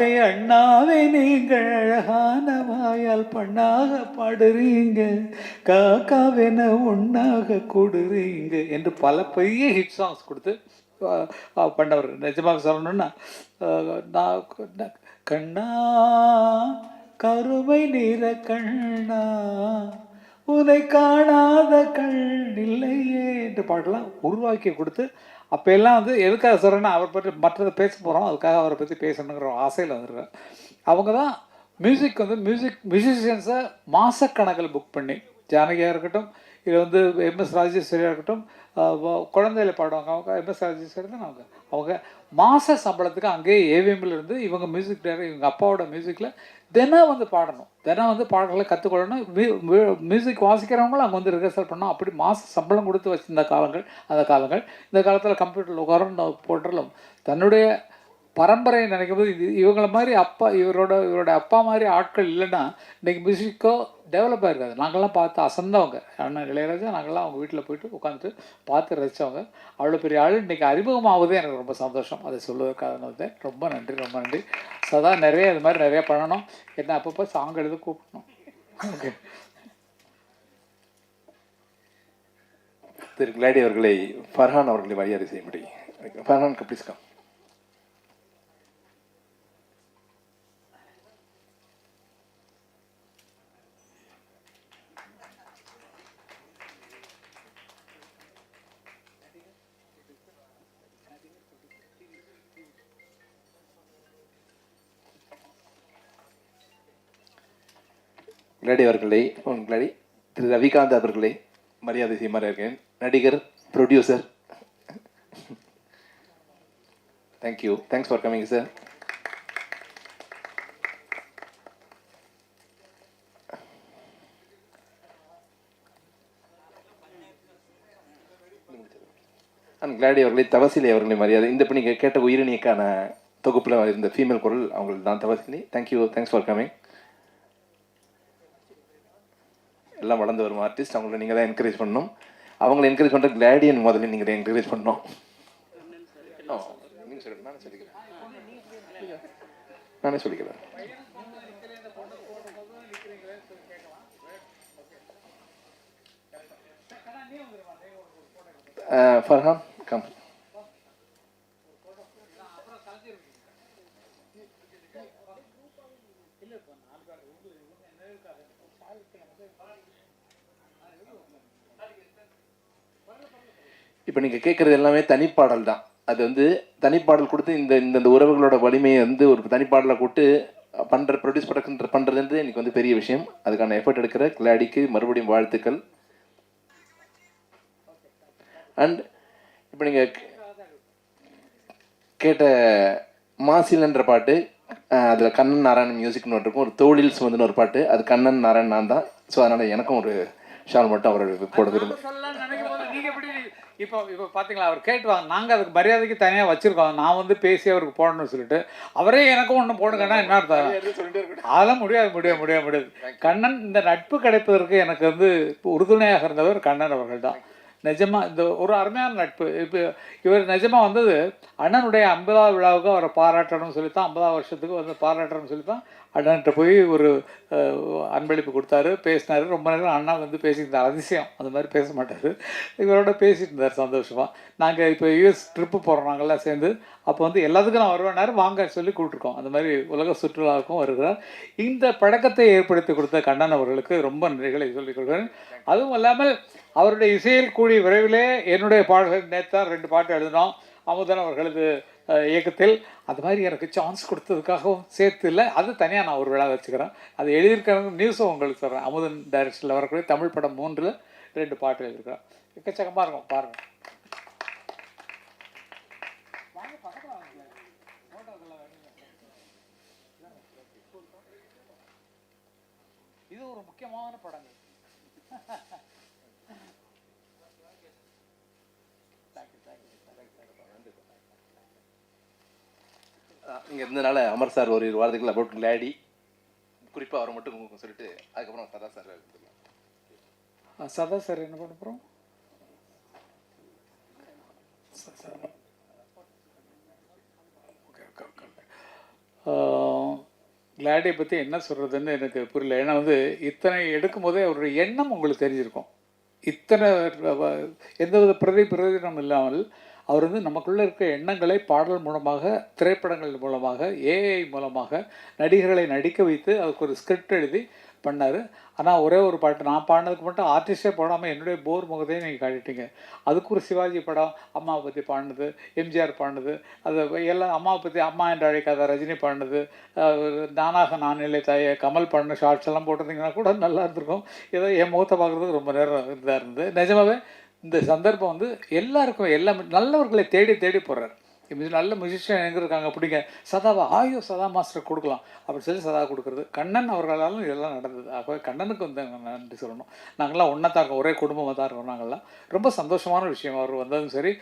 அண்ணாவே நீங்கள் அழகான வாயால் பண்ணாக பாடுறீங்க, காக்காவென ஒன்னாக கொடுறீங்க என்று பல பெரிய ஹிட் சாங்ஸ் கொடுத்து பண்ணவர். நிஜமாக சொல்லணும்னா நான் கண்ணா கருமை நிற கண்ணா உதை காணாத கண் இல்லையே என்று பாடலாம் உருவாக்கி கொடுத்து அப்போ எல்லாம் வந்து எதுக்காக சொல்கிறேன்னா அவர் பற்றி மற்றதை பேச போகிறோம், அதுக்காக அவரை பற்றி பேசணுங்கிற ஆசையில் வந்துருக்கேன். அவங்க தான் மியூசிக் வந்து மியூசிஷியன்ஸை மாதக்கணக்கில் புக் பண்ணி, ஜானகியாக இருக்கட்டும், இது வந்து எம்எஸ் ராஜேஸ்வரியாக இருக்கட்டும், குழந்தையில பாடுவாங்க அவங்க எம்எஸ் ராஜேஸ்வரி தான் அவங்க மாத சம்பளத்துக்கு அங்கேயே ஏவிஎம்மில் இருந்து இவங்க மியூசிக் டைரக்டர் இவங்க அப்பாவோட மியூசிக்கில் தினம் வந்து பாடணும், தினம் வந்து பாடல்களை கற்றுக்கொள்ளணும். மியூசிக் வாசிக்கிறவங்களும் அங்கே வந்து ரிஹர்சல் பண்ணணும். அப்படி மாத சம்பளம் கொடுத்து வச்சிருந்த காலங்கள் அந்த காலங்கள். இந்த காலத்தில் கம்ப்யூட்டரில் உட்காரம் போட்டாலும் தன்னுடைய பரம்பரையை நினைக்கும் போது இவங்களை மாதிரி இவரோட அப்பா மாதிரி ஆட்கள் இல்லைன்னா இன்றைக்கி மியூசிக்கோ டெவலப் ஆகிருக்காது. நாங்கள்லாம் பார்த்து அசந்தவங்க, அண்ணன் இளையராஜா நாங்கள்லாம் அவங்க வீட்டில் போயிட்டு உட்காந்துட்டு பார்த்து ரசித்தவங்க. அவ்வளோ பெரிய ஆள் இன்றைக்கி அறிமுகமாவதே எனக்கு ரொம்ப சந்தோஷம். அதை சொல்லுவதற்காக வந்தேன். ரொம்ப நன்றி, ரொம்ப நன்றி. சதா நிறைய இது மாதிரி நிறையா பண்ணணும். என்ன அப்பப்போ சாங் எழுத கூப்பிடணும். ஓகே. திரு கிளாடி அவர்களை ஃபர்ஹான் அவர்களை மரியாதை செய்ய முடியும். Farhan please come. கிளாடி அவர்களை கிளாடி திரு ரவிகாந்த் அவர்களை மரியாதை செய்யுமாறு இருக்கேன். நடிகர், producer. Thank you, thanks for coming sir. கிளாடி அவர்களை தவசிலி அவர்களை மரியாதை. இந்த இப்போ நீங்கள் கேட்ட உயிரினிக்கான தொகுப்பில் இருந்த ஃபீமேல் குரல் அவங்களுக்கு தான் தவசிலி. Thank you, thanks for coming. எல்லாம் வளர்ந்து வரும் ஆர்டிஸ்ட், அவங்கள நீங்கள் தான் என்கரேஜ் பண்ணணும். அவங்களை என்கரேஜ் பண்ணுற கிளாடியன் முதல்ல நீங்கள் தான் என்கரேஜ் பண்ணணும். நீங்கள் சொல்லுங்கள், நானே சொல்லிக்கிறேன். ஃபர்ஹான் கம். இப்போ நீங்கள் கேட்குறது எல்லாமே தனிப்பாடல் தான். அது வந்து தனிப்பாடல் கொடுத்து இந்த உறவுகளோட வலிமையை வந்து ஒரு தனிப்பாடலை கூட்டு ப்ரொடியூஸ் பண்ணுறதுன்றது எனக்கு வந்து பெரிய விஷயம். அதுக்கான எஃபர்ட் எடுக்கிற கிளாடிக்கு மறுபடியும் வாழ்த்துக்கள். அண்ட் இப்போ நீங்கள் கேட்ட மாசிலன்ற பாட்டு, அதில் கண்ணன் நாராயணன் மியூசிக்னு இருக்கும். ஒரு தோளில் சுமந்துன்னு ஒரு பாட்டு, அது கண்ணன் நாராயணன் நான் தான். ஸோ அதனால் எனக்கும் ஒரு ஷால் மட்டும் அவர் போட விரும்புகிறேன். இப்போ பார்த்தீங்களா, அவர் கேட்டுவாங்க, நாங்கள் அதுக்கு மரியாதைக்கு தனியாக வச்சுருக்கோம். நான் வந்து பேசி அவருக்கு போடணும்னு சொல்லிட்டு அவரே எனக்கும் ஒன்று போடுங்கன்னா என்ன அர்த்தம்? அதெல்லாம் முடியாது. கண்ணன் இந்த நட்பு கிடைப்பதற்கு எனக்கு வந்து உறுதுணையாக இருந்தவர் கண்ணன் அவர்கள் தான். நிஜமாக இந்த ஒரு அருமையான நட்பு. இப்போ இவர் நிஜமாக வந்தது அண்ணனுடைய 50வது விழாவுக்கு அவரை பாராட்டணும்னு சொல்லி தான், 50வது வருஷத்துக்கு வந்து பாராட்டணும்னு சொல்லி தான் அண்ணன்கிட்ட போய் ஒரு அன்பளிப்பு கொடுத்தாரு, பேசினார். ரொம்ப நேரம் அண்ணா வந்து பேசியிருந்தார். அதிசயம், அந்த மாதிரி பேச மாட்டார். இவரோட பேசிட்டு இருந்தார் சந்தோஷமாக. நாங்கள் இப்போ யூஎஸ் ட்ரிப்பு போகிறோம் நாங்கள்லாம் சேர்ந்து. அப்போ வந்து எல்லாத்துக்கும் நான் வருவேனாரு, வாங்க சொல்லி கூப்பிட்ருக்கோம். அந்த மாதிரி உலக சுற்றுலாவுக்கும் வருகிறார். இந்த பழக்கத்தை ஏற்படுத்தி கொடுத்த கண்ணன் அவர்களுக்கு ரொம்ப நன்றிகளை சொல்லிக் கொள்கிறேன். அதுவும் இல்லாமல் அவருடைய இசையில் கூடிய விரைவிலே என்னுடைய பாடல்கள் நேற்று 2 பாட்டு எழுதினோம் அமுதன் அவர்களது இயக்கத்தில். அது மாதிரி எனக்கு சான்ஸ் கொடுத்ததுக்காகவும் சேர்த்து இல்லை, அது தனியாக நான் ஒரு விழா வச்சுக்கிறேன். அது எழுதியிருக்கிற நியூஸும் உங்களுக்கு சொல்கிறேன். அமுதன் டைரக்ஷனில் வரக்கூடிய தமிழ் படம் 3ல் 2 பாட்டு எழுதியிருக்கிறேன். எக்கச்சக்கமாக இருக்கும், பாருங்கள். இது ஒரு முக்கியமான படங்கள். இங்கே இருந்ததுனால அமர் சார் ஒரு வாரத்துக்குள்ள அபவுட் கிளாடி குறிப்பாக அவரை மட்டும் சொல்லிட்டு அதுக்கப்புறம் சதா சார் எடுத்துக்கலாம். சதா சார் என்ன பண்ண போகிறோம்? ஓகே. கிளாடியை பற்றி என்ன சொல்கிறதுன்னு எனக்கு புரியல. ஏன்னா வந்து இத்தனை எடுக்கும்போதே அவருடைய எண்ணம் உங்களுக்கு தெரிஞ்சிருக்கும். இத்தனை எந்தவித பிரயோஜனம் இல்லாமல் அவர் வந்து நமக்குள்ளே இருக்க எண்ணங்களை பாடல் மூலமாக, திரைப்படங்கள் மூலமாக, ஏஐ மூலமாக நடிகர்களை நடிக்க வைத்து அதுக்கு ஒரு ஸ்கிரிப்ட் எழுதி பண்ணார். ஆனால் ஒரே ஒரு பாட்டு நான் பாடினதுக்கு மட்டும் ஆர்டிஸ்டே போடாமல் என்னுடைய போர் முகத்தையும் நீங்கள் காட்டிட்டீங்க. அதுக்கு ஒரு சிவாஜி படம் அம்மாவை பற்றி பாடினது, எம்ஜிஆர் பாடினது, அது எல்லாம் அம்மாவை பற்றி அம்மா என்று அழைக்காத ரஜினி பாடினது, நானாக நான் இல்லை தாயே கமல் பாடின ஷார்ட்ஸ் எல்லாம் போட்டிருந்தீங்கன்னா கூட நல்லா இருந்திருக்கும். ஏதோ என் முகத்தை பார்க்குறதுக்கு ரொம்ப நேரம் இதாக இருந்தது. நிஜமாவே இந்த சந்தர்ப்பம் வந்து எல்லாருக்கும் எல்லாம் நல்லவர்களை தேடி தேடி போடுறார். நல்ல மியூசிஷியன் எங்கே இருக்காங்க பிடிங்க, சதாவா ஆயோ சதா மாஸ்டர் கொடுக்கலாம் அப்படின்னு சொல்லி சதா கொடுக்குறது. கண்ணன் அவர்களாலும் இதெல்லாம் நடந்தது. ஆகவே கண்ணனுக்கு வந்து நன்றி சொல்லணும். நாங்கள்லாம் ஒன்றா தான் இருக்கோம், ஒரே குடும்பமாக தான் இருக்கோம். நாங்கள்லாம் ரொம்ப சந்தோஷமான விஷயம். அவர் வந்ததும் சரி,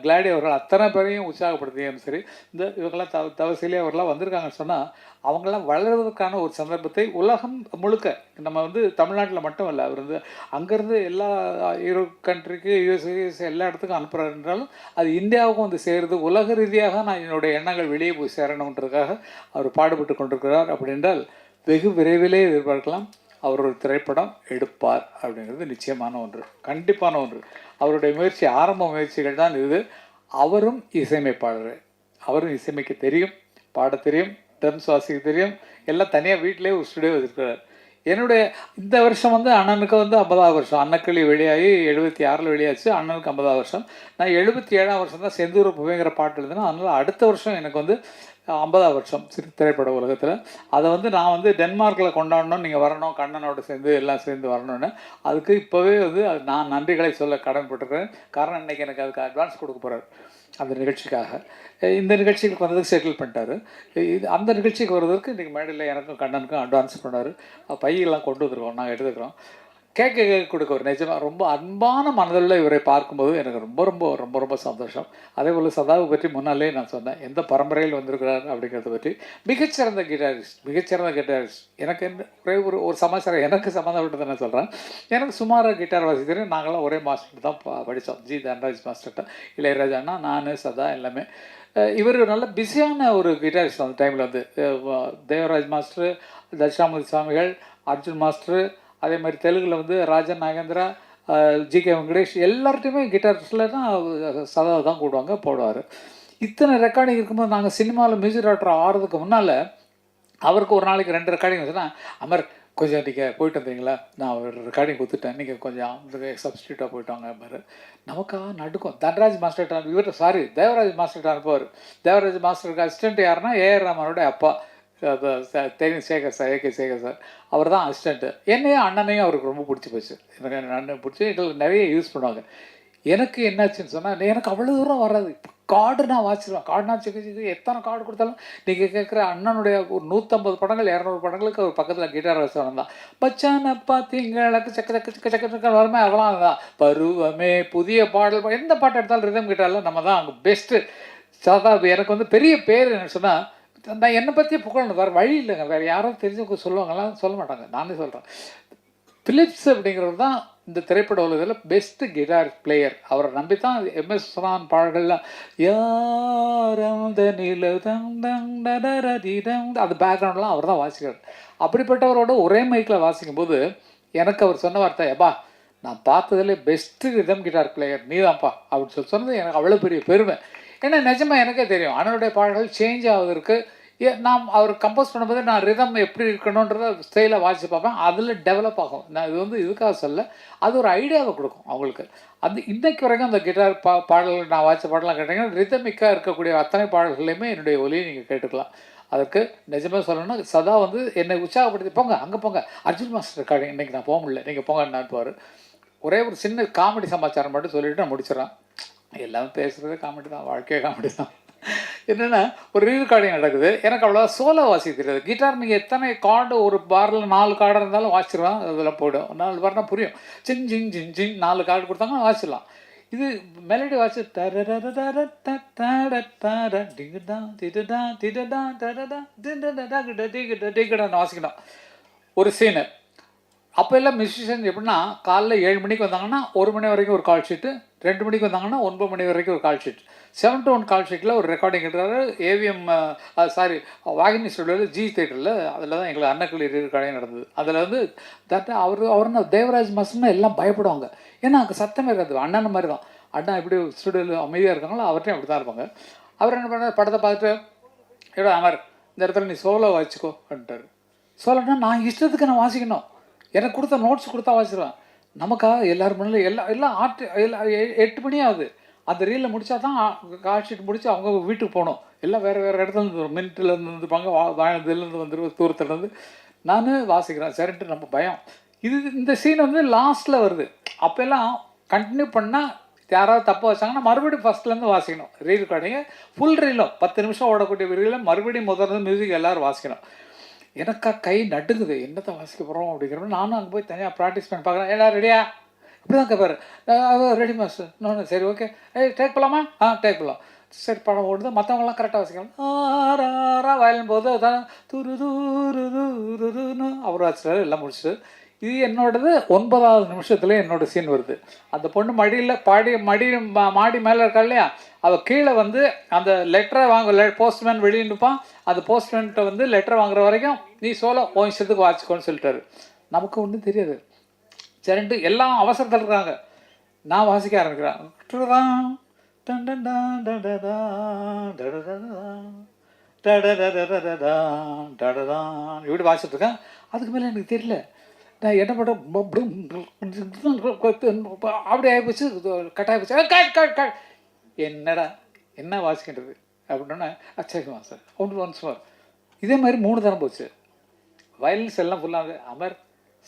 கிளாடி அவர்கள் அத்தனை பேரையும் உற்சாகப்படுத்தியும் சரி, இந்த இவங்கெல்லாம் தவசிலே அவர்களாம் வந்திருக்காங்கன்னு சொன்னால் அவங்களாம் வளர்வதற்கான ஒரு சந்தர்ப்பத்தை உலகம் முழுக்க, நம்ம வந்து தமிழ்நாட்டில் மட்டும் இல்லை, அவர் வந்து அங்கேருந்து எல்லா யூரோப் கண்ட்ரிக்கு, யூஎஸ்ஏ எல்லா இடத்துக்கும் அனுப்புகிறார் என்றாலும் அது இந்தியாவுக்கும் வந்து சேருது. உலக ரீதியாக நான் என்னுடைய எண்ணங்கள் வெளியே போய் சேரணுன்றதுக்காக அவர் பாடுபட்டு கொண்டிருக்கிறார். அப்படின்றால் வெகு விரைவிலே எதிர்பார்க்கலாம் அவர் ஒரு திரைப்படம் எடுப்பார் அப்படிங்கிறது நிச்சயமான ஒன்று, கண்டிப்பான ஒன்று. அவருடைய முயற்சி, ஆரம்ப முயற்சிகள் தான் இது. அவரும் இசையமைப்பாளர், அவரும் இசையமைக்க தெரியும், பாட தெரியும், ட்ரம்ஸ் வாசிக்க தெரியும். எல்லாம் தனியாக வீட்டிலே ஒரு ஸ்டுடியோ வச்சுருக்கிறார். என்னுடைய இந்த வருஷம் வந்து அண்ணனுக்கு வந்து 50ஆவது வருஷம். அன்னக்கிளி வெளியாகி 76 வெளியாச்சு. அண்ணனுக்கு 50ஆவது வருஷம். நான் 77ஆம் வருஷம் தான் செந்தூர் புவேங்கிற பாட்டு எழுதினேன். அதனால் அடுத்த வருஷம் எனக்கு வந்து 50ஆவது வருஷம் திரைப்பட உலகத்தில். அதை வந்து நான் வந்து டென்மார்க்கில் கொண்டாடணும், நீங்கள் வரணும், கண்ணனோட சேர்ந்து எல்லாம் சேர்ந்து வரணும்னு. அதுக்கு இப்போவே வந்து நான் நன்றிகளை சொல்ல கடன்பட்டுருக்கேன். காரணம் இன்றைக்கி எனக்கு அதுக்கு அட்வான்ஸ் கொடுக்க போகிறார் அந்த நிகழ்ச்சிக்காக. இந்த நிகழ்ச்சிக்கு வந்ததுக்கு செட்டில் பண்ணிட்டாரு. அந்த நிகழ்ச்சிக்கு வர்றதுக்கு இன்றைக்கி மேடையில் எனக்கும் கண்ணனுக்கும் அட்வான்ஸ் பண்ணார். பையெல்லாம் கொண்டு வந்துருக்கோம், நாங்கள் எடுத்துக்கிறோம். கேட்க கொடுக்க ஒரு நிஜமாக ரொம்ப அன்பான மனதில் இவரை பார்க்கும்போது எனக்கு ரொம்ப ரொம்ப ரொம்ப ரொம்ப சந்தோஷம். அதே போல் சதாவை பற்றி முன்னாலே நான் சொன்னேன், எந்த பரம்பரையில் வந்திருக்கிறார் அப்படிங்கிறத பற்றி. மிகச்சிறந்த கிட்டாரிஸ்ட். எனக்கு ஒரே ஒரு சமாச்சாரம் எனக்கு சம்மந்தப்பட்டதை நான் சொல்கிறேன். எனக்கு சுமாராக கிட்டார் வாசிக்கிறேன். நாங்களாம் ஒரே மாஸ்டர் தான் படித்தோம், ஜி தன்ராஜ் மாஸ்டர்கிட்ட. இளையராஜானா நான் சதா எல்லாமே. இவர் நல்ல பிஸியான ஒரு கிட்டாரிஸ்ட். அந்த டைமில் வந்து தேவராஜ் மாஸ்டர், தட்சிணாமூர்த்தி சுவாமிகள், அர்ஜுன் மாஸ்டர், அதே மாதிரி தெலுங்கில் வந்து ராஜன் நாகேந்திரா, ஜிகே வெங்கடேஷ், எல்லார்ட்டையுமே கிட்டார்ஸில் தான் சதா தான் கூடுவாங்க, போடுவார். இத்தனை ரெக்கார்டிங் இருக்கும்போது நாங்கள் சினிமாவில் மியூசிக் டைரக்டர் ஆகிறதுக்கு முன்னால் அவருக்கு ஒரு நாளைக்கு 2 ரெக்கார்டிங் வச்சுன்னா, அமர் கொஞ்சம் நீங்கள் போயிட்டு வந்தீங்களா, நான் ஒரு ரெக்கார்டிங் கொடுத்துட்டேன், நீங்கள் கொஞ்சம் அந்த சப்ஸ்டியூட்டாக போயிட்டு வாங்க பாரு. நமக்காக நடுக்கும். தன்ராஜ் மாஸ்டர்கிட்ட இவர் தேவராஜ் மாஸ்டர்கிட்ட அனுப்புவார். தேவராஜ் மாஸ்டருக்கு அசிஸ்டண்ட் யாருன்னா ஏஆர் ரஹ்மானோட அப்பா தெரியும், Sekhar sir, AK Sekhar sir. அவர் தான் அசிஸ்டண்ட்டு. என்னையும் அண்ணனையும் அவருக்கு ரொம்ப பிடிச்சி போச்சு. எனக்கு அண்ணன் பிடிச்சி எங்களுக்கு நிறைய யூஸ் பண்ணுவாங்க. எனக்கு என்னாச்சுன்னு சொன்னால், எனக்கு அவ்வளோ தூரம் வராது. கார்டு நான் வாசிடுவேன். கார்டு நான் செக்கு எத்தனை கார்டு கொடுத்தாலும் நீங்கள் கேட்குற அண்ணனுடைய ஒரு 150 படங்கள் 200 படங்களுக்கு அவர் பக்கத்தில் கிட்டார் வாசிவன் தான். பச்சானப்பா திங்களுக்கு சக்க வருமே, அதெல்லாம் தான். பருவமே புதிய பாடல், எந்த பாட்டு எடுத்தாலும் ரிதம் கிட்டாரில் நம்ம தான் அங்கே பெஸ்ட்டு. சாதா எனக்கு வந்து பெரிய பேர் என்ன சொன்னால், நான் என்னை பற்றி புகழணும், வேறு வழி இல்லைங்க. வேறு யாரும் தெரிஞ்சவங்க சொல்லுவாங்கலாம், சொல்ல மாட்டாங்க, நானே சொல்கிறேன். பிலிப்ஸ் அப்படிங்கிறவர் தான் இந்த திரைப்பட உலகத்தில் பெஸ்ட்டு கிட்டார் பிளேயர். அவரை நம்பி தான் எம்எஸ் சுனான் பாடல்கள்லாம் யாரந்த அது பேக்ரவுண்ட்லாம் அவர் தான் வாசிக்கிறார். அப்படிப்பட்டவரோட ஒரே மைக்கில் வாசிக்கும்போது எனக்கு அவர் சொன்ன வார்த்தை, எப்பா நான் பார்த்ததுலே பெஸ்ட்டு ரிதம் கிட்டார் பிளேயர் நீ தான்ப்பா அப்படின்னு சொன்னது எனக்கு அவ்வளோ பெரிய பெருமை. ஏன்னா நிஜமாக எனக்கே தெரியும் அண்ணனுடைய பாடல்கள் சேஞ்ச் ஆகுவதற்கு. நான் அவர் கம்போஸ் பண்ணும்போது நான் ரிதம் எப்படி இருக்கணுன்றத ஸ்டைலாக வாசித்து பார்ப்பேன். அதில் டெவலப் ஆகும். நான் இது வந்து இதுக்காக சொல்ல, அது ஒரு ஐடியாவை கொடுக்கும் அவங்களுக்கு. அது இன்றைக்கு வரைக்கும் அந்த கிட்டார் பாடல்கள் நான் வாசித்த பாடலாம் கேட்டிங்கன்னா ரிதமிக்காக இருக்கக்கூடிய அத்தனை பாடல்களையுமே என்னுடைய ஒலியை நீங்கள் கேட்டுக்கலாம். அதுக்கு நிஜமாக சொல்லணும்னா சதா வந்து என்னை உற்சாகப்படுத்தி, போங்க அங்கே போங்க, அர்ஜுன் மாஸ்டர் இருக்காங்க, இன்றைக்கி நான் போக முடியல, நீங்கள் போங்கன்னு அனுப்புவார். ஒரே ஒரு சின்ன காமெடி சமாச்சாரம் மட்டும் சொல்லிவிட்டு நான் முடிச்சிடறேன். எல்லாமே பேசுகிறது காமெடி தான், வாழ்க்கையே காமெடி தான். என்னென்னா, ஒரு ரீரெக்கார்டிங் நடக்குது. எனக்கு அவ்வளோவா சோலோ வாசிக்க தெரியாது. கிட்டார் நீங்கள் எத்தனை கார்டு, ஒரு பாரில் 4 கார்டு இருந்தாலும் வாசிச்சிடலாம். அதெல்லாம் போய்டும். 4 பார்னா புரியும். சிங் ஜிங் ஜிங் ஜிங் 4 கார்டு கொடுத்தாங்கன்னா வாசிடலாம். இது மெலடி வாசி வாசிக்கணும். ஒரு சீனு அப்போ எல்லாம் மியூசிஷியன் எப்படின்னா, காலைல 7 மணிக்கு வந்தாங்கன்னா 1 மணி வரைக்கும் ஒரு கால் ஷீட்டு, 2 மணிக்கு வந்தாங்கன்னா 9 மணி வரைக்கும் ஒரு கால் ஷீட். 7 to 1 கால் ஷீட்டில் ஒரு ரெக்கார்டிங் எடுக்கிறாரு. ஏவிஎம் சாரி வாகினி ஸ்டுடியோவில் ஜி தேட்டரில். அதில் தான் எங்களுக்கு அன்னக்கிளி ரெக்கார்டிங் நடந்தது. அதில் வந்து அவருன்னு தேவராஜ் மாஸ்டர்னா எல்லாம் பயப்படுவாங்க. ஏன்னா அங்கே சத்தமே இருக்காது. அண்ணன் மாதிரி தான். அண்ணா எப்படி ஸ்டுடியோவில் அமைதியாக இருக்காங்களோ அவர்கிட்டையும் அப்படி தான் இருப்பாங்க. அவர் என்ன பண்ணார், படத்தை பார்த்துட்டு ஏடா அமர் இந்த இடத்துல நீ சோலோ வாசிக்கோ அப்படின்ட்டார். சோலோன்னா நான் இஷ்டத்துக்கு நான் வாசிக்கணும். எனக்கு கொடுத்த நோட்ஸ் கொடுத்தா வாசிடுவேன். நமக்காக எல்லோரும் முன்னாடி எல்லாம் எல்லாம் 8 மணி ஆகுது. அந்த ரீலில் முடித்தா தான் கால் ஷீட் முடித்து அவங்க வீட்டுக்கு போகணும். எல்லாம் வேறு இடத்துல இருந்து மினிட்லேருந்து வந்துருப்பாங்க, வாழதுலேருந்து வந்துரு தூரத்துலேருந்து. நான் வாசிக்கிறேன் சரின்ட்டு நம்ம பயம். இந்த சீன் வந்து லாஸ்ட்டில் வருது. அப்போல்லாம் கண்டினியூ பண்ணால் யாராவது தப்பாக வச்சாங்கன்னா மறுபடியும் ஃபஸ்ட்லேருந்து வாசிக்கணும். ரீல் ரெக்கார்டிங்க ஃபுல் ரீலும் 10 நிமிஷம் ஓடக்கூடிய ரீலில் மறுபடியும் முதல்ல மியூசிக் எல்லோரும் வாசிக்கணும். எனக்கா கை நடுங்குது, என்னத்தை வாசிக்க போகிறோம் அப்படிங்கிறப்ப நானும் அங்கே போய் தனியாக ப்ராக்டிஸ் பண்ணி பார்க்குறேன். எல்லாம் ரெடியா அப்படி தான் கேட்பாரு. Ready master. நான் சரி ஓகே டேக் போகலாமா? டேக் போகலாம். சரி படம் ஓடுது. மற்றவங்களாம் கரெக்டாக வாசிக்கலாம். வயலின் போது அதான் துரு தூரு தூருன்னு அவர் வாசிச்சாரு. எல்லாம் முடிச்சுட்டு இது என்னோடது 9வது நிமிஷத்துல என்னோட சீன் வருது. அந்த பொண்ணு மடியில் மாடி மேலே இருக்கா இல்லையா, அவள் கீழே வந்து அந்த லெட்டரை போஸ்ட்மேன் வெளியே நிற்பான். அந்த போஸ்ட்மேன்கிட்ட வந்து லெட்டர் வாங்குற வரைக்கும் நீ சோலோ உன் இஷ்டத்துக்கு வாசிக்கோன்னு சொல்லிட்டாரு. நமக்கு ஒன்றும் தெரியாது. சரின்ட்டு எல்லாம் அவசரத்தில் இருக்காங்க. நான் வாசிக்க ஆரம்பிக்கிறேன். இப்படி வாசிட்டு இருக்கேன். அதுக்கு மேலே எனக்கு தெரியல நான் என்ன பண்ணுறேன். அப்படி ஆகிப்போச்சு, கட்டாயிப்போச்சு. என்னடா என்ன வாசிக்கின்றது அப்படின்னா அச்சா சார் ஒன்ஸ் மோர். இதே மாதிரி 3 தரம் போச்சு. வயலன்ஸ் எல்லாம் ஃபுல்லாக அமர்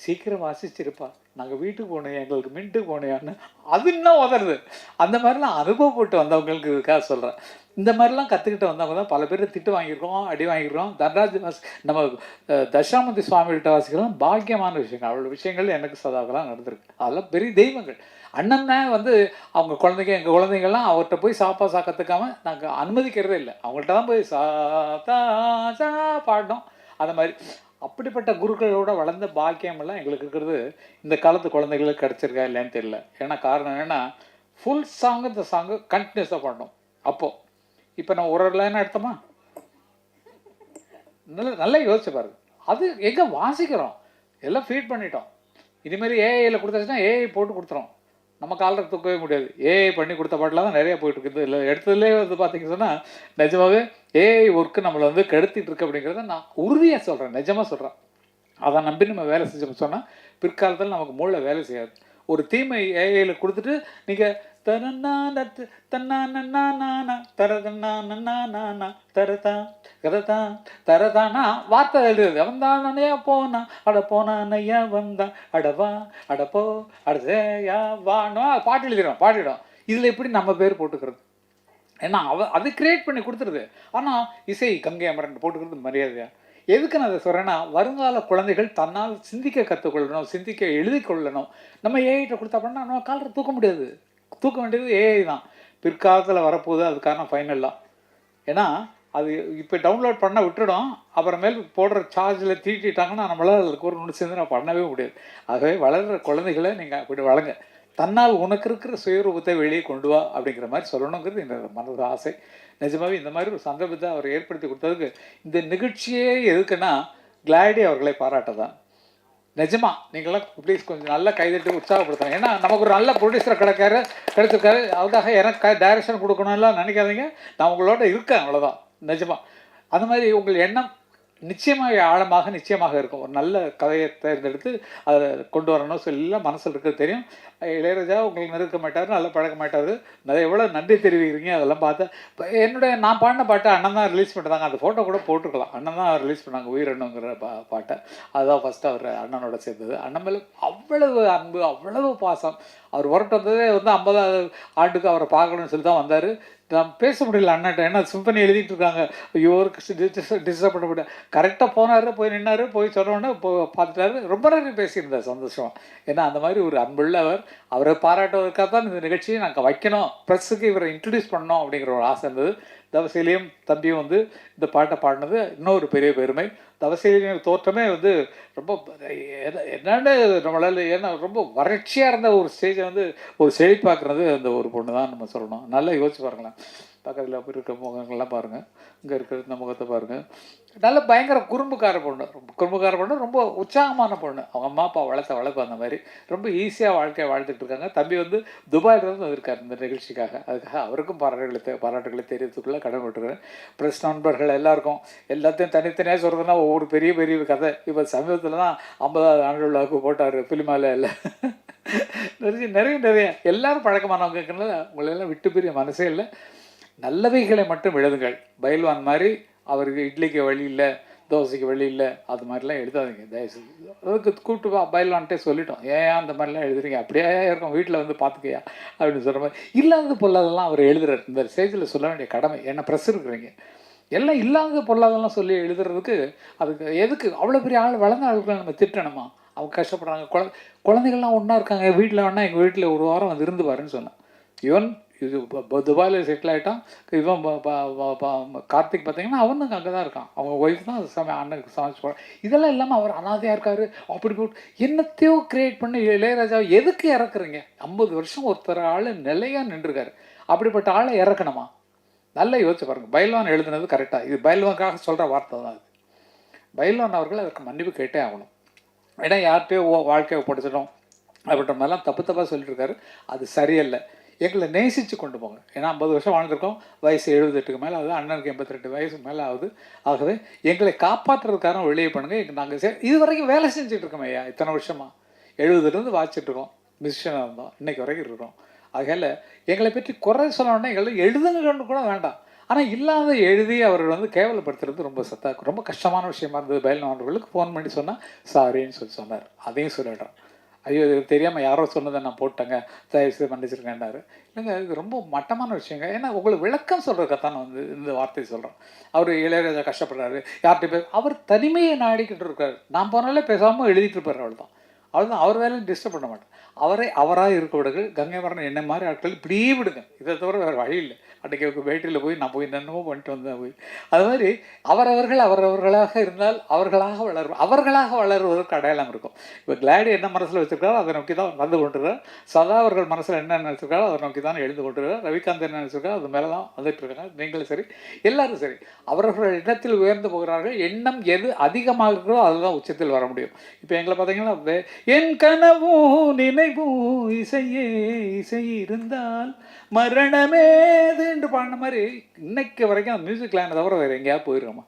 சீக்கிரம் வாசிச்சிருப்பா, நாங்கள் வீட்டுக்கு போனோம், எங்களுக்கு மின்ட்டுக்கு போனோயான்னு அது இன்னும் உதறது. அந்த மாதிரிலாம் அனுபவப்பட்டு வந்தவங்களுக்கு இதுக்காக சொல்கிறேன். இந்த மாதிரிலாம் கற்றுக்கிட்டு வந்தவங்க தான் பல பேர் திட்டு வாங்கியிருக்கோம், அடி வாங்கியிருக்கோம். தன்ராஜ் நம்ம தட்சிணாமூர்த்தி சுவாமிகிட்ட வாசிக்கிறோம். பாக்கியமான விஷயங்கள், அவளோட விஷயங்கள் எனக்கு சதாக்கெல்லாம் நடந்திருக்கு. அதெல்லாம் பெரிய தெய்வங்கள். அண்ணன் வந்து அவங்க குழந்தைங்க எங்கள் குழந்தைங்கள்லாம் அவர்கிட்ட போய் சாப்பாசா கற்றுக்காமல் நாங்கள் அனுமதிக்கிறதே இல்லை. அவங்கள்ட்ட தான் போய் சா பாடணும். அந்த மாதிரி அப்படிப்பட்ட குருக்களோட வளர்ந்த பாக்கியமெல்லாம் எங்களுக்கு இருக்கிறது இந்த காலத்து குழந்தைகளுக்கு கிடச்சிருக்கா இல்லைன்னு தெரியல. ஏன்னா காரணம் என்னென்னா ஃபுல் சாங்கு இந்த சாங்கு கண்டினியூஸாக பாடணும். அப்போது இப்போ நம்ம ஒரு லைனாக எடுத்தோமா நல்லா யோசிச்சு பாருங்க. அது எங்கே வாசிக்கிறோம், எல்லாம் ஃபீட் பண்ணிட்டோம். இதுமாரி ஏஐயில் கொடுத்தாச்சுன்னா ஏஐ போட்டு கொடுத்துரும். நம்ம காலத்தில் தூக்கவே முடியாது. ஏஐ பண்ணி கொடுத்த பாட்டெலாம் தான் நிறையா போயிட்டுருக்குது. இல்லை எடுத்ததுலேயே வந்து பார்த்திங்க சொன்னால் நிஜமாகவே ஏஐ ஒர்க்கு நம்மளை வந்து கெடுத்திட்டு இருக்கு அப்படிங்கிறத நான் உறுதியாக சொல்கிறேன், நிஜமாக சொல்கிறேன். அதை நம்பி நம்ம வேலை செஞ்சோம்னு சொன்னால் பிற்காலத்தில் நமக்கு மூளை வேலை செய்யாது. ஒரு தீமை ஏஐயில் கொடுத்துட்டு நீங்கள் தரதானா வார்த்தை எழுதுறது. அவன் தான் நனையா போனா அட போனா நையா வந்தா அடவா அடப்போ அடயா வானோ பாட்டு எழுதிடும் பாடிடும். இதில் எப்படி நம்ம பேர் போட்டுக்கிறது? ஏன்னா அது கிரியேட் பண்ணி கொடுத்துருது. ஆனால் இசை கங்கை அமரன் போட்டுக்கிறது மரியாதையா? எதுக்கு நான் அதை சொல்கிறேன்னா வருங்கால குழந்தைகள் தன்னால் சிந்திக்க கற்றுக்கொள்ளணும், சிந்திக்க எழுதி கொள்ளணும். நம்ம ஏஐட்ட கொடுத்தா பண்ணால் நம்ம காலத்தில் தூக்க முடியாது. தூக்க வேண்டியது ஏஐ தான். பிற்காலத்தில் வரப்போகுது அதுக்கான ஃபைனல்லாம். ஏன்னா அது இப்போ டவுன்லோட் பண்ண விட்டுடும், அப்புறமேல் போடுற சார்ஜில் தீட்டிட்டாங்கன்னா நம்மளால் அதுக்கு ஒரு ஒன்று சேர்ந்து நான் பண்ணவே முடியாது. ஆகவே வளர்கிற குழந்தைகளை நீங்கள் அப்படி வளங்க. தன்னால் உனக்கு இருக்கிற சுயரூபத்தை வெளியே கொண்டு வா அப்படிங்கிற மாதிரி சொல்லணுங்கிறது என்னோட மனது ஆசை. நிஜமாகவே இந்த மாதிரி ஒரு சந்தர்ப்பத்தை அவர் ஏற்படுத்தி கொடுத்ததுக்கு இந்த நிகழ்ச்சியே எதுக்குன்னா கிளாடி அவர்களை பாராட்ட தான். நிஜமா நீங்களாம் ப்ளீஸ் கொஞ்சம் நல்லா கைதட்டி உற்சாகப்படுத்தணும். ஏன்னா நமக்கு ஒரு நல்ல ப்ரொடியூசர் கிடைச்சிருக்காரு. அதுக்காக எனக்கு டைரக்ஷன் கொடுக்கணும்லாம் நினைக்காதீங்க. நான் உங்களோட இருக்கேன், அவ்வளோதான். நிஜமா அந்த மாதிரி உங்கள் எண்ணம் நிச்சயமாக ஆழமாக நிச்சயமாக இருக்கும். ஒரு நல்ல கதையை தேர்ந்தெடுத்து அதை கொண்டு வரணும் சொல்லலாம் மனசில் இருக்கிறது தெரியும். இளையராஜா உங்களுக்கு நெருக்க மாட்டார், நல்லா பழக்க மாட்டார். நிறைய எவ்வளோ நன்றி தெரிவிக்கிறீங்க அதெல்லாம் பார்த்தேன். நான் பாடின பாட்டை அண்ணன் தான் ரிலீஸ் பண்ணுறாங்க. அந்த ஃபோட்டோ கூட போட்டுருக்கலாம். அண்ணன் தான் ரிலீஸ் பண்ணாங்க உயிரினுங்கிற பாட்டை. அதுதான் ஃபஸ்ட்டு அவர் அண்ணனோட சேர்ந்தது. அண்ணன் மேலே அவ்வளவு அன்பு, அவ்வளவு பாசம். அவர் உரட்டு வந்ததே வந்து 50வது ஆண்டுக்கு அவரை பார்க்கணும்னு சொல்லி தான் வந்தார். நான் பேச முடியல அண்ணன்ட்ட. ஏன்னா சிம்பனி எழுதிட்டு இருக்காங்க. ஐயோருக்கு டிஸ்டர்ப் பண்ண முடியாது. கரெக்டாக போனார், போய் நின்னார், போய் சொன்னோன்னே பார்த்துட்டாரு. ரொம்ப நேரம் பேசியிருந்தார் சந்தோஷம். ஏன்னா அந்த மாதிரி ஒரு அன்புள்ளவர். அவரை பாராட்டுவதற்காக தான் இந்த நிகழ்ச்சியை நாங்கள் வைக்கணும், ப்ரெஸ்ஸுக்கு இவரை இன்ட்ரடியூஸ் பண்ணோம் அப்படிங்கிற ஒரு ஆசை இருந்தது. தவசீலியும் தம்பியும் வந்து இந்த பாட்டை பாடினது இன்னொரு பெரிய பெருமை. தவசீலியின் தோற்றமே வந்து ரொம்ப என்னென்னு நம்மளால், ஏன்னா ரொம்ப வறட்சியாக இருந்த ஒரு ஸ்டேஜை வந்து ஒரு செழிப்பாக்குறது அந்த ஒரு பொண்ணு தான் நம்ம சொல்லணும். நல்லா யோசிச்சு பாருங்களேன். பக்கத்தில் இருக்கிற முகங்கள்லாம் பாருங்கள், இங்கே இருக்கிற இந்த முகத்தை பாருங்கள். நல்ல பயங்கர குறும்புக்கார பொண்ணு, ரொம்ப உற்சாகமான பொண்ணு. அவங்க அம்மா அப்பா வளர்ப்பு அந்த மாதிரி ரொம்ப ஈஸியாக வாழ்க்கையை வாழ்ந்துட்டு இருக்காங்க. தம்பி வந்து துபாயிலிருந்து வந்திருக்கார் இந்த நிகழ்ச்சிக்காக. அதுக்காக அவருக்கும் பாராட்டுகளை தெரிவித்துக்குள்ளே கடமைப்பட்டுருக்கேன். ப்ரெஸ் நண்பர்கள் எல்லாருக்கும் எல்லாத்தையும் தனித்தனியாக சொல்கிறதுனா ஒவ்வொரு பெரிய கதை. இப்போ சமீபத்தில் தான் 50வது ஆண்டு விழாவுக்கு போட்டார் ஃபிலிமாவில் எல்லாம் நிறைய எல்லாரும் பழக்கமானவங்கனால உங்களெல்லாம் விட்டு பிரிய மனசே இல்லை. நல்லவைகளை மட்டும் எழுதுங்கள். பயில்வான் மாதிரி அவருக்கு இட்லிக்கு வழி இல்லை, தோசைக்கு வழி இல்லை, அது மாதிரிலாம் எழுதாதீங்க தயவுசெய்து. அதுக்கு கூப்பிட்டு பயில்வான்ட்டே சொல்லிட்டோம், ஏன் அந்த மாதிரிலாம் எழுதுறீங்க, அப்படியே இருக்கும் வீட்டில் வந்து பார்த்துக்கையா அப்படின்னு சொல்கிற மாதிரி. இல்லாதது பொல்லாதெல்லாம் அவர் எழுதுறாரு. இந்த ஸ்டேஜில் சொல்ல வேண்டிய கடமை என்ன, ப்ரெஸ் இருக்கிறீங்க எல்லாம் இல்லாத பொல்லாதெல்லாம் சொல்லி எழுதுறதுக்கு அதுக்கு எதுக்கு அவ்வளோ பெரிய ஆள் வளர்ந்த ஆளுக்குள்ள நம்ம திட்டணுமா? அவங்க கஷ்டப்படுறாங்க. குழந்தைகள்லாம் ஒன்றா இருக்காங்க வீட்டில், வேணா எங்கள் வீட்டில் ஒரு வாரம் வந்து இருந்து பாருன்னு சொன்னேன். ஈவன் இது துபாயில் செட்டில் ஆகிட்டான். இவன் கார்த்திக் பார்த்தீங்கன்னா அவனுக்கு அங்கே தான் இருக்கான். அவங்க ஒய்ஃப் தான் அண்ணனுக்கு சமைச்சு போகிறான். இதெல்லாம் இல்லாமல் அவர் அனாதையாக இருக்கார். அப்படி போட்டு என்னத்தையோ கிரியேட் பண்ணி இளையராஜாவை எதுக்கு இறக்குறீங்க? 50 வருஷம் ஒருத்தர் ஆள் நிலையாக நின்றுருக்காரு. அப்படிப்பட்ட ஆளை இறக்கணுமா? நல்லா யோசிச்சு பாருங்கள். பயில்வான் எழுதுனது கரெக்டாக, இது பயில்வானுக்காக சொல்கிற வார்த்தை தான் அது. பயில்வான் அவர்கள் அதற்கு மன்னிப்பு கேட்டே ஆகணும். ஏன்னா யார்கிட்டயோ வாழ்க்கையை படிச்சிட்டோம் அப்படின்ற மாதிரிலாம் தப்பாக சொல்லிட்டுருக்காரு. அது சரியல்ல. எங்களை நேசித்து கொண்டு போங்க. ஏன்னா 50 வருஷம் வாழ்ந்துருக்கோம். வயசு 78க்கு மேலே ஆகுது. அண்ணனுக்கு 82 வயசுக்கு மேலே ஆகுது. ஆகவே எங்களை காப்பாற்றுறதுக்கான வெளியே பண்ணுங்கள். நாங்கள் இது வரைக்கும் வேலை செஞ்சுட்டு இருக்கோம் ஐயா. இத்தனை வருஷமாக 70லேருந்து வாச்சிட்ருக்கோம். மியூசிஷனாக இருந்தோம், இன்றைக்கி வரைக்கும் இருக்கிறோம். ஆகையில் எங்களை பற்றி குறை சொல்லணுன்னா எங்களை எழுதுங்கன்னு கூட வேண்டாம். ஆனால் இல்லாத எழுதி அவர்கள் வந்து கேவலப்படுத்துறது ரொம்ப கஷ்டமான விஷயமா இருந்தது. பயில்வான்களுக்கு ஃபோன் பண்ணி சொன்னால் சாரின்னு சொன்னார். அதையும் சொல்லிடுறோம். ஐயோ இது தெரியாமல் யாரோ சொன்னதை நான் போட்டேங்க, தயவுசெய்து மன்னிச்சிருக்கேன்டாரு. இல்லைங்க, இது ரொம்ப மட்டமான விஷயங்க. ஏன்னா உங்களுக்கு விளக்கம் சொல்கிறதுக்காக நான் வந்து இந்த வார்த்தையை சொல்கிறேன். அவர் இளையராஜா கஷ்டப்படுறாரு, யார்கிட்ட அவர் தனிமையை நாடிக்கிட்டு இருக்காரு. நான் போனாலே பேசாமல் எழுதிட்டு இருப்பார். அவ்வளோதான் அவர் வேலையை டிஸ்டர்ப் பண்ண மாட்டேன். அவராக இருக்க விடுங்க. கங்கை மரணம் என்ன மாதிரி ஆட்கள் இப்படியே விடுங்க. இதை தவிர வேறு வழி இல்லை. அன்றைக்கி பேட்டியில் போய் நான் என்னென்னமோ பண்ணிட்டு வந்தேன் போய். அது மாதிரி அவரவர்களாக இருந்தால் அவர்களாக வளருவதற்கு அடையாளம் இருக்கும். இப்போ கிளாடி என்ன மனசில் வச்சுருக்காரோ அதை நோக்கி தான் வந்து கொண்டிருக்கார். சதா அவர்கள் மனசில் என்ன நினச்சிருக்காரோ அதை நோக்கி தான் எழுந்து கொண்டிருக்கார். ரவிகாந்த் என்ன நினச்சிருக்காரோ அது மேலே தான் வந்துட்டு இருக்காங்க. நீங்களும் சரி, எல்லாரும் சரி. அவர்கள் எண்ணத்தில் உயர்ந்து போகிறார்கள். எண்ணம் எது அதிகமாக இருக்கிறதோ அதுதான் உச்சத்தில் வர முடியும். இப்போ எங்களை பார்த்தீங்கன்னா என் கனவும் நினைவும் இசை இருந்தால் மரணமேது என்று பாடின மாதிரி இன்னைக்கு வரைக்கும் அந்த மியூசிக் லைனை தவிர வேறு எங்கேயாவது போயிருக்கோமா?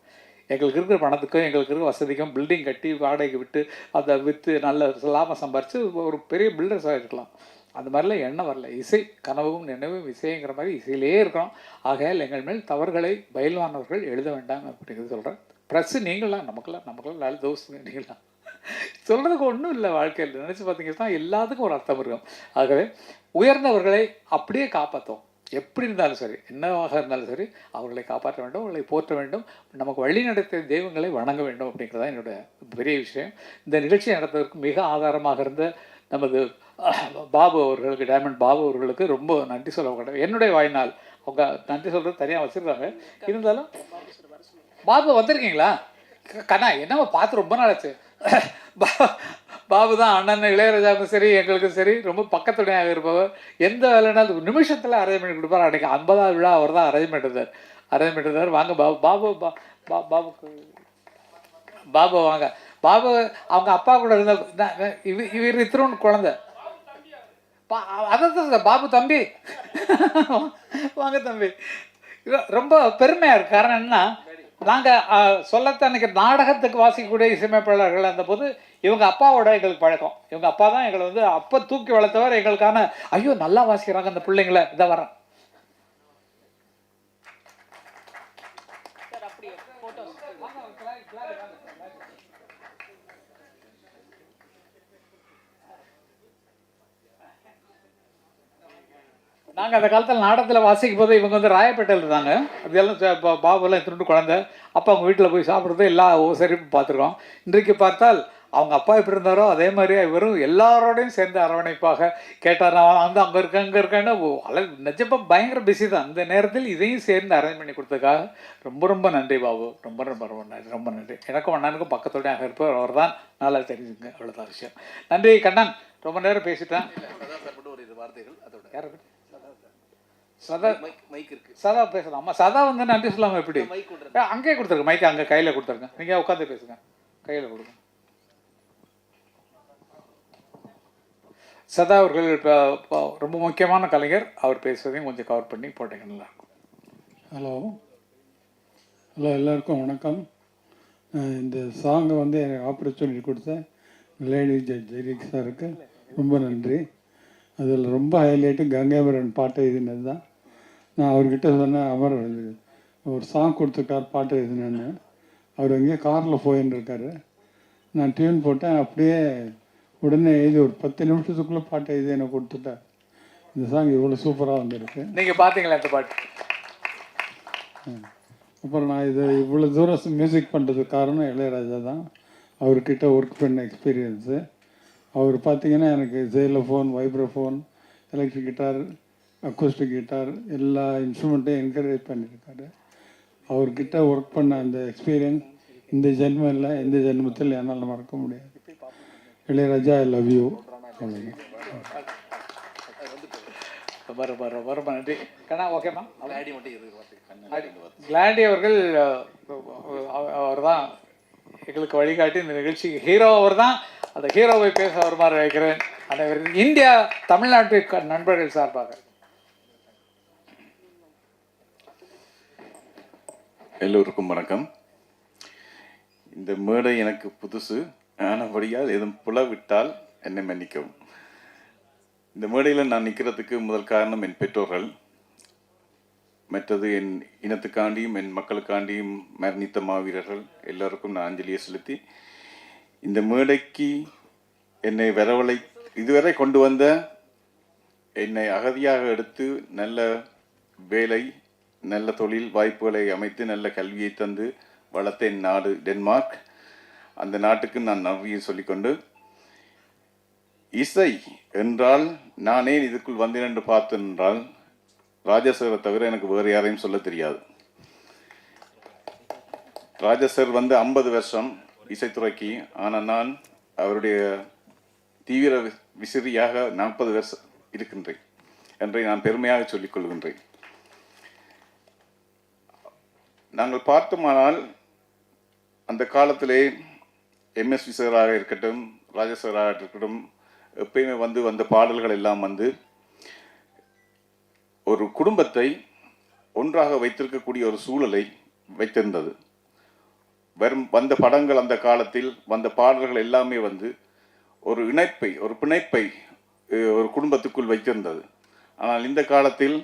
எங்களுக்கு இருக்கிற பணத்துக்கும் எங்களுக்கு இருக்கிற வசதிக்கும் பில்டிங் கட்டி வாடகைக்கு விட்டு அதை விற்று நல்ல லாபம் சம்பாரித்து ஒரு பெரிய பில்டர்ஸாக இருக்கலாம். அந்த மாதிரிலாம் எண்ணம் வரல. இசை கனவும் நினைவும் இசைங்கிற மாதிரி இசையிலே இருக்கிறோம். ஆகையால் எங்கள் மேல் தவறுகளை பயில்வானவர்கள் எழுத வேண்டாம் அப்படிங்கிறது சொல்கிறேன். ப்ரெஸ்ஸு நீங்களாம் நமக்கெல்லாம் நல்ல தோசை நீங்களாம் சொல்கிறதுக்கு ஒன்றும் இல்லை. வாழ்க்கையில் நினச்சி பார்த்தீங்கன்னா எல்லாத்துக்கும் ஒரு அர்த்தம் இருக்கும். ஆகவே உயர்ந்தவர்களை அப்படியே காப்பாற்றுவோம். எப்படி இருந்தாலும் சரி, என்னவாக இருந்தாலும் சரி, அவர்களை காப்பாற்ற வேண்டும், அவர்களை போற்ற வேண்டும், நமக்கு வழி நடத்திய தெய்வங்களை வணங்க வேண்டும் அப்படிங்கிறதான் என்னுடைய பெரிய விஷயம். இந்த நிகழ்ச்சி நடத்துவதற்கு மிக ஆதாரமாக இருந்த நமது பாபு அவர்களுக்கு, டைமண்ட் பாபு அவர்களுக்கு ரொம்ப நன்றி சொல்ல கிடையாது. என்னுடைய வாய்நாள் அவங்க நன்றி சொல்கிறது தனியாக வச்சுருக்காங்க. இருந்தாலும் பாபு வந்திருக்கீங்களா? கண்ணா என்னவோ பார்த்து ரொம்ப நாளாச்சு. பாபு தான் அண்ணன் இளையராஜாவுக்கும் சரி எங்களுக்கும் சரி ரொம்ப பக்கத்துடையாக இருப்பவர். எந்த வேலைனாலும் நிமிஷத்தில் அரேஞ்ச் பண்ணி கொடுப்பார். அன்றைக்கி 50வது விழா அவர் தான் அரேஞ்ச் பண்ணிருந்தார். வாங்க பாபு வாங்க. பாபு அவங்க அப்பா கூட இருந்த இவர் இத்திரோன்னு குழந்தை. அதான் பாபு தம்பி வாங்க தம்பி. ரொம்ப பெருமையாக இருக்கு. காரணம் என்னன்னா, நாங்கள் சொல்லத்தான் அன்றைக்கி நாடகத்துக்கு வாசிக்கக்கூடிய இசையமைப்பாளர்கள் அந்த போது இவங்க அப்பாவோட எங்களுக்கு பழக்கம். இவங்க அப்பா தான் எங்களை வந்து அப்போ தூக்கி வளர்த்தவர். எங்களுக்கான ஐயோ நல்லா வாசிக்கிறாங்க அந்த பிள்ளைங்களை இதை வரேன். நாங்கள் அந்த காலத்தில் நாடகத்தில் வாசிக்கும் போது இவங்க வந்து ராயப்பேட்டையில் இருந்தாங்க. அதெல்லாம் பாபுலாம் திருண்டு குழந்தை. அப்போ அவங்க வீட்டில் போய் சாப்பிட்றது எல்லா சரி பார்த்துருக்கோம். இன்றைக்கு பார்த்தால் அவங்க அப்பா எப்படி இருந்தாரோ அதே மாதிரி இவரும் எல்லாரோடையும் சேர்ந்து அரவணைப்பாக கேட்டார். நான் வந்து அங்கே இருக்கேன் அங்கே இருக்கேன்னு நிஜமாக பயங்கர பிஸி தான். இந்த நேரத்தில் இதையும் சேர்ந்து அரேஞ்ச் பண்ணி கொடுத்ததுக்காக ரொம்ப ரொம்ப நன்றி பாபு. ரொம்ப ரொம்ப ரொம்ப நன்றி, ரொம்ப நன்றி. எனக்கும் அண்ணனுக்கும் பக்கத்தோடய இருப்பவர் அவர் தான். நல்லா தெரிஞ்சுங்க, அவ்வளோதான் விஷயம். நன்றி கண்ணன், ரொம்ப நேரம் பேசிட்டேன். யாரை சதா சதா பேசலாம். சதா வந்து நன்றி சொல்லாமல் எப்படி? அங்கேயே கொடுத்துருங்க, மைக்கு அங்கே கையில் கொடுத்துருங்க. நீங்கள் உட்காந்து பேசுங்க, கையில் கொடுங்க. சதா அவர்கள் இப்போ ரொம்ப முக்கியமான கலைஞர். அவர் பேசுவதையும் கொஞ்சம் கவர் பண்ணி போட்டீங்க, நல்லாயிருக்கும். ஹலோ எல்லாருக்கும் வணக்கம். இந்த சாங்கை வந்து எனக்கு ஆப்பர்ச்சுனிட்டி கொடுத்த லேடி ஜெரிக் சாருக்கு ரொம்ப நன்றி. அதில் ரொம்ப ஹைலைட்டு கங்கைவரன் பாட்டு எழுதினது தான். நான் அவர்கிட்ட சொன்னேன், அவர் ஒரு சாங் கொடுத்துருக்கார் பாட்டு எழுதினேன்னு. அவர் எங்கேயோ காரில் போயின்னு இருக்காரு. நான் டியூன் போட்டேன், அப்படியே உடனே எழுதி ஒரு 10 நிமிஷத்துக்குள்ளே பாட்டு எழுதி எனக்கு கொடுத்துட்டார். இந்த சாங் இவ்வளோ சூப்பராக வந்திருக்கு. நீங்கள் பார்த்தீங்களா இந்த பாட்டு? அப்புறம் நான் இதை இவ்வளோ தூரம் மியூசிக் பண்ணுறதுக்கு காரணம் இளையராஜா தான். அவர்கிட்ட ஒர்க் பண்ண எக்ஸ்பீரியன்ஸு. அவர் பார்த்திங்கன்னா எனக்கு xylophone, vibraphone, electric guitar, acoustic guitar எல்லா இன்ஸ்ட்ருமெண்ட்டையும் என்கரேஜ் பண்ணியிருக்காரு. அவர்கிட்ட ஒர்க் பண்ண அந்த எக்ஸ்பீரியன்ஸ் இந்த ஜென்மம் இல்லை, எந்த ஜென்மத்தில் என்னால் மறக்க முடியாது. Ilaiyaraaja, I love you. ரொம்ப நன்றி கண்ணா. ஓகேம்மா. கிளாடி அவர்கள் அவர் தான் எங்களுக்கு வழிகாட்டி இந்த நிகழ்ச்சிக்கு ஹீரோ. அவர் தான். அந்த ஹீரோவை பேச வருமாறு வைக்கிறேன். அனைவரும் இந்தியா தமிழ்நாட்டு நண்பர்கள் சார்பாக. எல்லோருக்கும் வணக்கம். இந்த மேடை எனக்கு புதுசு, ஆனபடியால் எதுவும் புலவிட்டால் என்னை மன்னிக்கவும். இந்த மேடையில் நான் நிற்கிறதுக்கு முதல் காரணம் என் பெற்றோர்கள். மற்றது என் இனத்துக்காண்டியும் என் மக்களுக்காண்டியும் மரணித்த மாவீரர்கள் எல்லோருக்கும் நான் அஞ்சலியை செலுத்தி, இந்த மேடைக்கு என்னை இதுவரை கொண்டு வந்த, என்னை அகதியாக எடுத்து நல்ல வேலை, நல்ல தொழில் வாய்ப்புகளை அமைத்து நல்ல கல்வியை தந்து வளர்த்த என் நாடு டென்மார்க். அந்த நாட்டுக்கு நான் நன்றியை சொல்லிக்கொண்டு, இசை என்றால் நான் ஏன் இதுக்குள் வந்தேன் என்று பார்த்தேன் என்றால், ராஜாசரை தவிர எனக்கு வேறு யாரையும் சொல்ல தெரியாது. ராஜாசர் வந்து 50 வருஷம் இசைத்துறைக்கு, ஆனால் நான் அவருடைய தீவிர விசிறியாக 40 வருஷம் இருக்கின்றேன் என்றை நான் பெருமையாக சொல்லிக் கொள்கின்றேன். நாங்கள் பார்த்தோமானால் அந்த காலத்திலே எம்எஸ்வி சாராக இருக்கட்டும், ராஜாசராக இருக்கட்டும், எப்பயுமே வந்த பாடல்கள் எல்லாம் வந்து ஒரு குடும்பத்தை ஒன்றாக வைத்திருக்கக்கூடிய ஒரு சூழலை வைத்திருந்தது. வந்த படங்கள், அந்த காலத்தில் வந்த பாடல்கள் எல்லாமே வந்து ஒரு இணைப்பை, ஒரு பிணைப்பை ஒரு குடும்பத்துக்குள் வைத்திருந்தது. ஆனால் இந்த காலத்தில்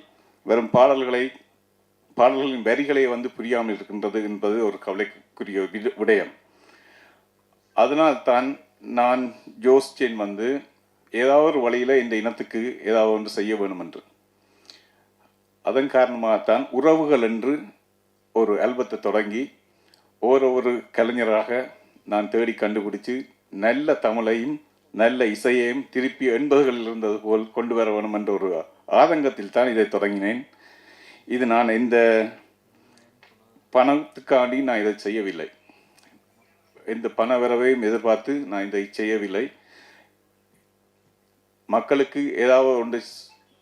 வெறும் பாடல்களின் வரிகளை வந்து புரியாமல் இருக்கின்றது என்பது ஒரு கவலைக்குரிய விடயம். அதனால்தான் நான் யோசித்தேன் வந்து ஏதாவது ஒரு வழியில் இந்த இனத்துக்கு ஏதாவது ஒன்று செய்ய வேணும் என்று. அதன் காரணமாகத்தான் உறவுகள் என்று ஒரு ஆல்பத்தை தொடங்கி ஒரு கலைஞராக நான் தேடி கண்டுபிடிச்சு நல்ல தமிழையும் நல்ல இசையையும் திருப்பி 80களில் இருந்தது போல் கொண்டு வர வேணும் என்ற ஒரு ஆதங்கத்தில் தான் இதை தொடங்கினேன். இது நான் இந்த பணத்துக்காண்டி நான் இதை செய்யவில்லை, எந்த பண வரவையும் எதிர்பார்த்து நான் இதை செய்யவில்லை. மக்களுக்கு ஏதாவது ஒன்று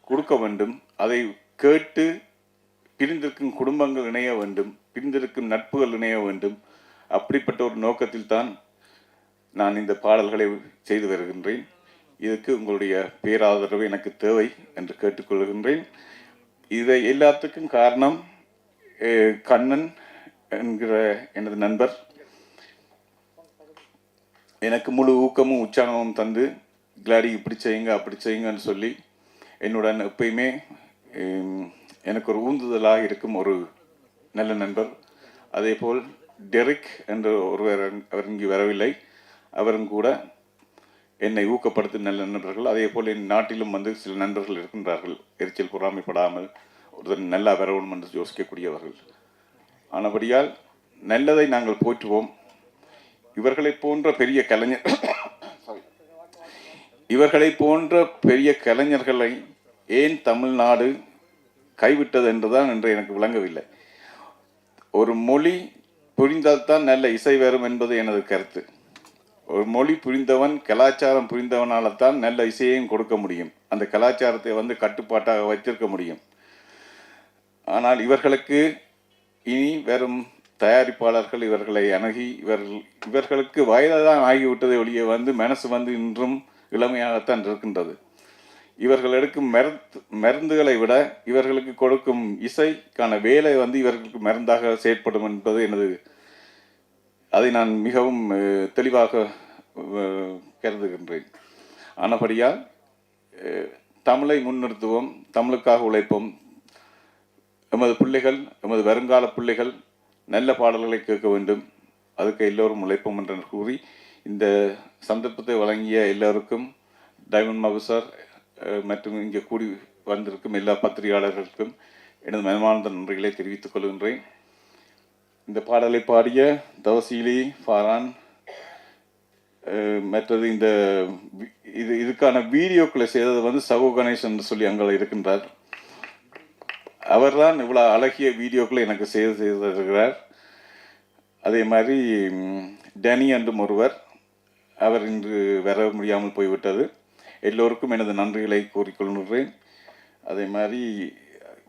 கொடுக்க வேண்டும், அதை கேட்டு பிரிந்திருக்கும் குடும்பங்கள் இணைய வேண்டும், பிரிந்திருக்கும் நட்புகள் இணைய வேண்டும். அப்படிப்பட்ட ஒரு நோக்கத்தில் தான் நான் இந்த பாடல்களை செய்து வருகின்றேன். இதுக்கு உங்களுடைய பேராதரவு எனக்கு தேவை என்று கேட்டுக்கொள்கின்றேன். இதை எல்லாத்துக்கும் காரணம் கண்ணன் என்கிற எனது நண்பர் எனக்கு முழு ஊக்கமும் உற்சாகமும் தந்து, கிளாடி இப்படி செய்யுங்க அப்படி செய்யுங்கன்னு சொல்லி என்னுடன் எப்பயுமே எனக்கு ஒரு ஊந்துதலாக இருக்கும் ஒரு நல்ல நண்பர். அதே போல் டெரிக் என்ற ஒருவர், அவர் இங்கு வரவில்லை, அவரும் கூட என்னை ஊக்கப்படுத்தும் நல்ல நண்பர்கள். அதே போல் என் நாட்டிலும் வந்து சில நண்பர்கள் இருக்கின்றார்கள், எரிச்சல் பொறாமைப்படாமல் ஒருத்தர் நல்லா வரணும் என்று யோசிக்கக்கூடியவர்கள். ஆனபடியால் நல்லதை நாங்கள் போற்றுவோம். இவர்களை போன்ற பெரிய கலைஞர் இவர்களை போன்ற பெரிய கலைஞர்களை ஏன் தமிழ்நாடு கைவிட்டது என்றுதான் என்று எனக்கு விளங்கவில்லை. ஒரு மொழி புரிந்தால்தான் நல்ல இசை வரும் என்பது எனது கருத்து. ஒரு மொழி புரிந்தவன், கலாச்சாரம் புரிந்தவனால்தான் நல்ல இசையையும் கொடுக்க முடியும். அந்த கலாச்சாரத்தை கட்டுப்பாட்டாக வைத்திருக்க முடியும். ஆனால் இவர்களுக்கு இனி வெறும் தயாரிப்பாளர்கள் இவர்களை அணுகி இவர்களுக்கு வயதுதான் ஆகிவிட்டதை ஒழிய மனசு இன்றும் இளமையாகத்தான் இருக்கின்றது. இவர்கள் எடுக்கும் மருந்துகளை விட இவர்களுக்கு கொடுக்கும் இசைக்கான வேலை இவர்களுக்கு மருந்தாக செயற்படும் என்பது அதை நான் மிகவும் தெளிவாக கருதுகின்றேன். ஆனபடியால் தமிழை முன்னிறுத்துவோம், தமிழுக்காக உழைப்போம். எமது பிள்ளைகள், எமது வருங்கால பிள்ளைகள் நல்ல பாடல்களை கேட்க வேண்டும். அதுக்கு எல்லோரும் உழைப்போம் என்று கூறி இந்த சந்தர்ப்பத்தை வழங்கிய எல்லோருக்கும், டைமண்ட் மகு சார் மற்றும் இங்கே கூடி வந்திருக்கும் எல்லா பத்திரிகையாளர்களுக்கும் எனது மனமார்ந்த நன்றிகளை தெரிவித்துக் கொள்கின்றேன். இந்த பாடலை பாடிய தவசீலி, ஃபாரான், மற்றது இதுக்கான வீடியோக்களை செய்தது சகோ கணேசன் என்று சொல்லி அங்கே இருக்கின்றார். அவர்தான் இவ்வளோ அழகிய வீடியோக்களை எனக்கு செய்திருக்கிறார். அதே மாதிரி டேனி என்றும் ஒருவர், அவர் இன்று வர முடியாமல் போய்விட்டது. எல்லோருக்கும் எனது நன்றிகளை கூறிக்கொள்கிறேன். அதே மாதிரி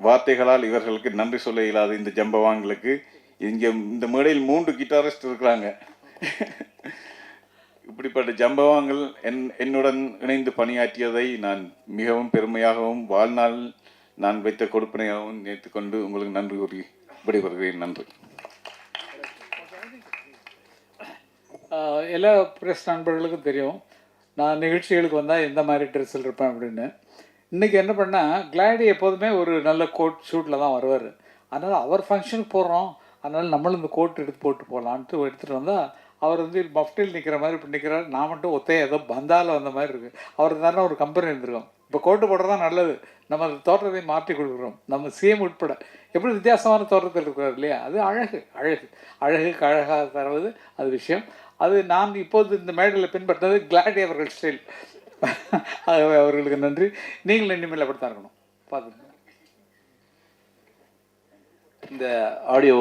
வார்த்தைகளால் இவர்களுக்கு நன்றி சொல்ல இயலாத இந்த ஜம்பவான்களுக்கு, இங்கே இந்த மேடையில் 3 கிட்டாரிஸ்ட் இருக்கிறாங்க. இப்படிப்பட்ட ஜம்பவான்கள் என்னுடன் இணைந்து பணியாற்றியதை நான் மிகவும் பெருமையாகவும் வாழ்நாள் நான் வைத்த கொடுப்பனையாகவும் நினைத்துக்கொண்டு உங்களுக்கு நன்றி கூறி விடைபெறுகிறேன். நன்றி. எல்லா ப்ரெஸ் நண்பர்களுக்கும் தெரியும் நான் நிகழ்ச்சிகளுக்கு வந்தால் எந்த மாதிரி ட்ரெஸ்ஸில் இருப்பேன் அப்படின்னு. இன்றைக்கி என்ன பண்ணால், கிளாடி எப்போதுமே ஒரு நல்ல கோட் ஷூட்டில் தான் வருவார். அதனால் அவர் ஃபங்க்ஷனுக்கு போடுறோம், அதனால் நம்மளும் இந்த கோட் எடுத்து போட்டு போகலான்ட்டு எடுத்துகிட்டு வந்தால், அவர் மஃப்டில் நிற்கிற மாதிரி இப்படி நிற்கிறார். நான் மட்டும் ஒத்தையை ஏதோ பந்தால் வந்த மாதிரி இருக்குது. அவருக்கு தானே ஒரு கம்பெனி இருந்திருக்கோம். இப்போ கோட்டு போடுறது தான் நல்லது. நம்ம அந்த தோற்றத்தை மாற்றி கொடுக்குறோம். நம்ம சிஎம் உட்பட எப்படி வித்தியாசமான தோற்றத்தில் இருக்கிறார் இல்லையா? அது அழகுக்கு அழகாக தருவது அது விஷயம். அது நான் இப்போது இந்த மேடையில் பின்பற்றது கிளாடி அவர்கள் ஸ்டைல். ஆகவே அவர்களுக்கு நன்றி. நீங்களும் இனிமேல் அப்படித்தான் இருக்கணும். பார்த்துங்க. இந்த ஆடியோ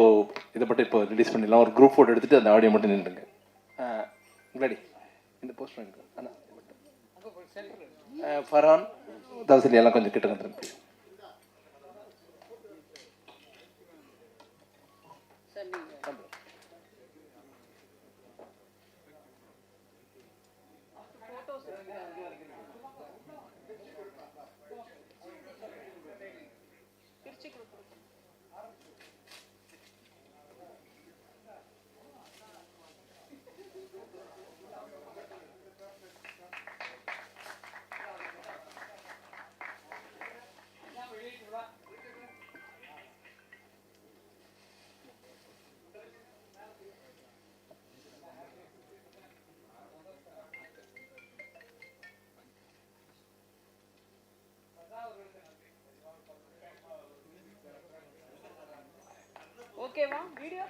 இதை மட்டும் இப்போ ரிலீஸ் பண்ணிடலாம். ஒரு குரூப் ஃபோட்டோ எடுத்துகிட்டு அந்த ஆடியோ மட்டும் நின்றுங்க. கிளாடி இந்த போஸ்டர் ஃபரான் தவசலி எல்லாம் கொஞ்சம் கிட்ட வந்துருங்க. ஓகேவா வீடியோ?